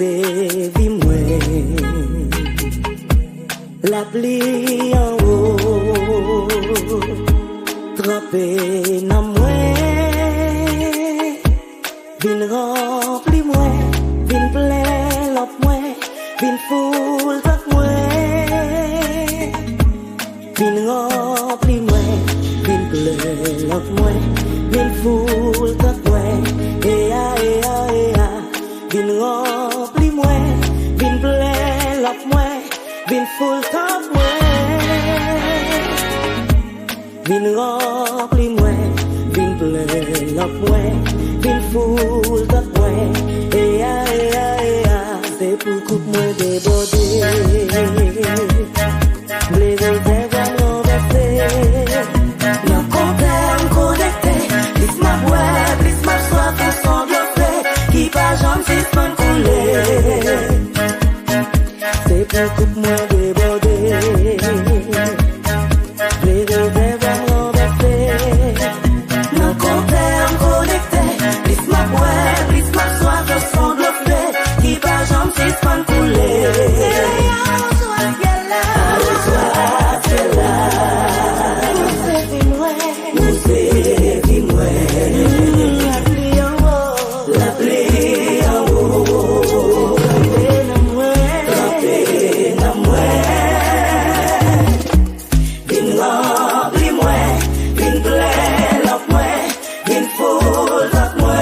Moussé, vis-moi. La pluie en haut, trempée dans moi. Vin rempli moi, vin plein l'op moi, vin full tak moi. Vin rempli moi, vin plein l'op moi, vin full tak moi. Ea ea ea, vin rempli moi, vin plein l'op moi, vin full tak moi. Vin rempli moi, vin plein l'op moi. Vin full tak mwen, ea, ea, ea, c'est pour coupe mwen débordé. Les réserves renversées, nan konnen connecté, plis ma boue, plis ma soif, ou son glofé, qui pa jam suspend coulé. C'est pour coupe mwen débordé. Les réserves renversées, nan konnen connecté. Please, my soif, je sens de l'offre qui va jamais suspendre couler. La pluie en haut, trempée dans moi. Vin rempli moi, vin plein l'op moi, vin full d'op moi.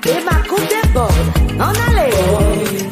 Et ma coupe de bord, en allez.